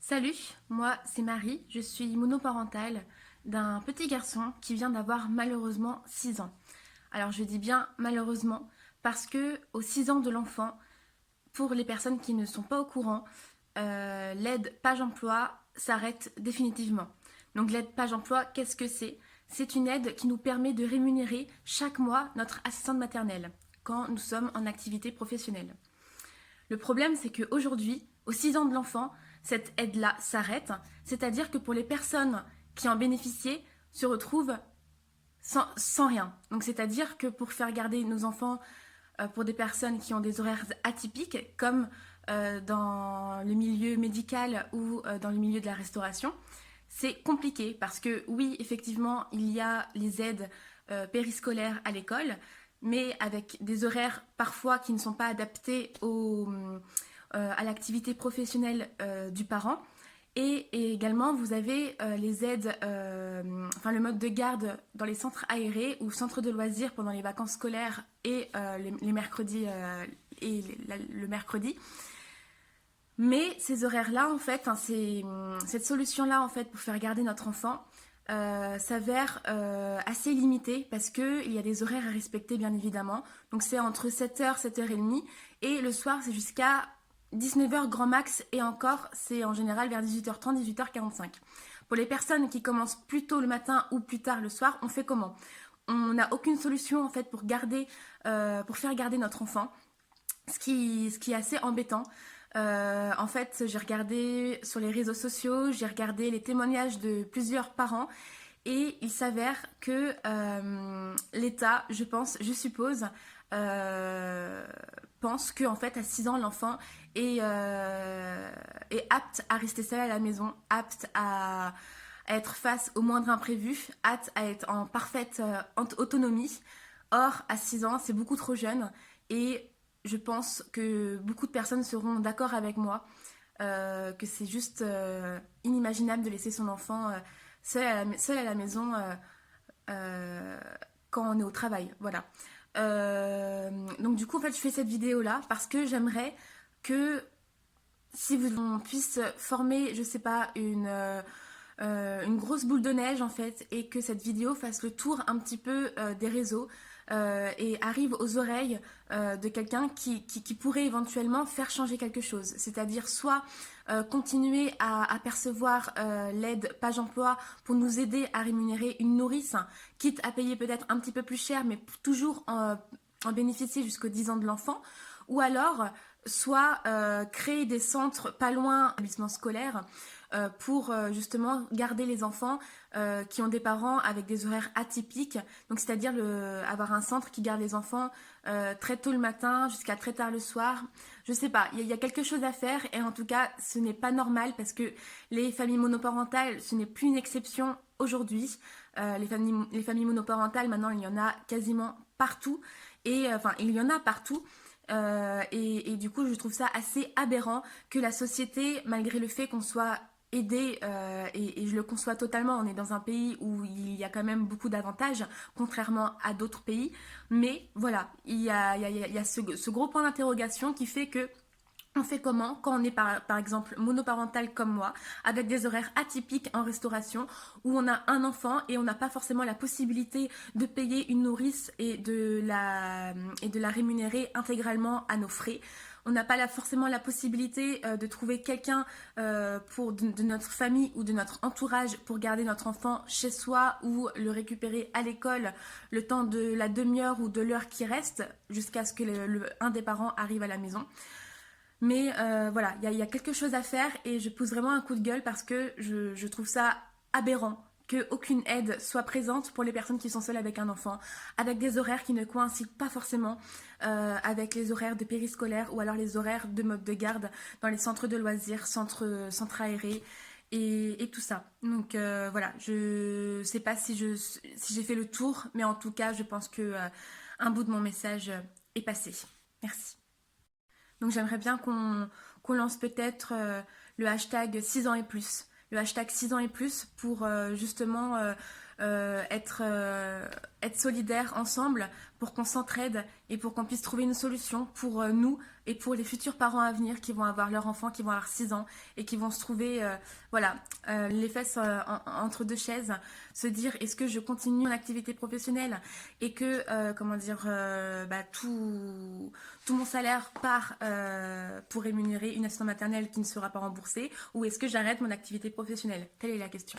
Salut, moi c'est Marie, je suis monoparentale d'un petit garçon qui vient d'avoir malheureusement 6 ans. Alors je dis bien malheureusement parce que aux 6 ans de l'enfant, pour les personnes qui ne sont pas au courant, l'aide page emploi s'arrête définitivement. Donc l'aide page emploi, qu'est-ce que c'est? C'est une aide qui nous permet de rémunérer chaque mois notre assistante maternelle quand nous sommes en activité professionnelle. Le problème, c'est qu'aujourd'hui, aux 6 ans de l'enfant, cette aide-là s'arrête, c'est-à-dire que pour les personnes qui en bénéficiaient, se retrouvent sans rien. Donc c'est-à-dire que pour faire garder nos enfants pour des personnes qui ont des horaires atypiques, comme dans le milieu médical ou dans le milieu de la restauration, c'est compliqué parce que oui, effectivement, il y a les aides périscolaires à l'école, mais avec des horaires parfois qui ne sont pas adaptés à l'activité professionnelle du parent. Et également, vous avez les aides, enfin le mode de garde dans les centres aérés ou centres de loisirs pendant les vacances scolaires et les mercredis le mercredi. Mais ces horaires-là, en fait, hein, cette solution-là, en fait, pour faire garder notre enfant, s'avère assez limitée parce qu'il y a des horaires à respecter, bien évidemment. Donc c'est entre 7h, 7h30, et le soir, c'est jusqu'à 19h grand max, et encore, c'est en général vers 18h30, 18h45. Pour les personnes qui commencent plus tôt le matin ou plus tard le soir, on fait comment? On n'a aucune solution, en fait, pour faire garder notre enfant, ce qui est assez embêtant. En fait, j'ai regardé sur les réseaux sociaux, j'ai regardé les témoignages de plusieurs parents, et il s'avère que l'État, je suppose, euh, pense qu'en fait, à 6 ans, l'enfant est apte à rester seul à la maison, apte à être face au moindre imprévu, apte à être en parfaite autonomie. Or, à 6 ans, c'est beaucoup trop jeune, et je pense que beaucoup de personnes seront d'accord avec moi que c'est juste inimaginable de laisser son enfant seul à la maison euh, quand on est au travail. Voilà. Donc du coup, en fait, je fais cette vidéo-là parce que j'aimerais que si vous on puisse former, je sais pas, une grosse boule de neige en fait, et que cette vidéo fasse le tour un petit peu des réseaux et arrive aux oreilles de quelqu'un qui pourrait éventuellement faire changer quelque chose. C'est-à-dire soit continuer à percevoir l'aide page emploi pour nous aider à rémunérer une nourrice, quitte à payer peut-être un petit peu plus cher, mais toujours en bénéficier jusqu'aux 10 ans de l'enfant, ou alors soit créer des centres pas loin d'établissements scolaires pour justement garder les enfants qui ont des parents avec des horaires atypiques, donc c'est-à-dire avoir un centre qui garde les enfants très tôt le matin jusqu'à très tard le soir. Je sais pas, il y a quelque chose à faire, et en tout cas ce n'est pas normal parce que les familles monoparentales, ce n'est plus une exception aujourd'hui. Les familles monoparentales, maintenant il y en a quasiment partout, et enfin il y en a partout. Et du coup, je trouve ça assez aberrant que la société, malgré le fait qu'on soit aidé, et je le conçois totalement, on est dans un pays où il y a quand même beaucoup d'avantages, contrairement à d'autres pays, mais voilà, il y a ce gros point d'interrogation qui fait que on fait comment quand on est par exemple monoparental comme moi, avec des horaires atypiques en restauration, où on a un enfant et on n'a pas forcément la possibilité de payer une nourrice et de la rémunérer intégralement à nos frais. On n'a pas forcément la possibilité de trouver quelqu'un de notre famille ou de notre entourage pour garder notre enfant chez soi ou le récupérer à l'école le temps de la demi-heure ou de l'heure qui reste jusqu'à ce que un des parents arrive à la maison. Mais voilà, il y a quelque chose à faire, et je pousse vraiment un coup de gueule parce que je trouve ça aberrant qu'aucune aide soit présente pour les personnes qui sont seules avec un enfant, avec des horaires qui ne coïncident pas forcément avec les horaires de périscolaire ou alors les horaires de mode de garde dans les centres de loisirs, centres aérés et tout ça. Donc voilà, je sais pas si j'ai fait le tour, mais en tout cas, je pense que un bout de mon message est passé. Merci. Donc j'aimerais bien qu'on lance peut-être le hashtag 6 ans et plus. Le hashtag 6 ans et plus pour justement être solidaires ensemble pour qu'on s'entraide et pour qu'on puisse trouver une solution pour nous et pour les futurs parents à venir qui vont avoir leurs enfants, qui vont avoir 6 ans et qui vont se trouver les fesses entre deux chaises, se dire est-ce que je continue mon activité professionnelle et que tout mon salaire part pour rémunérer une assistante maternelle qui ne sera pas remboursée, ou est-ce que j'arrête mon activité professionnelle? Telle est la question.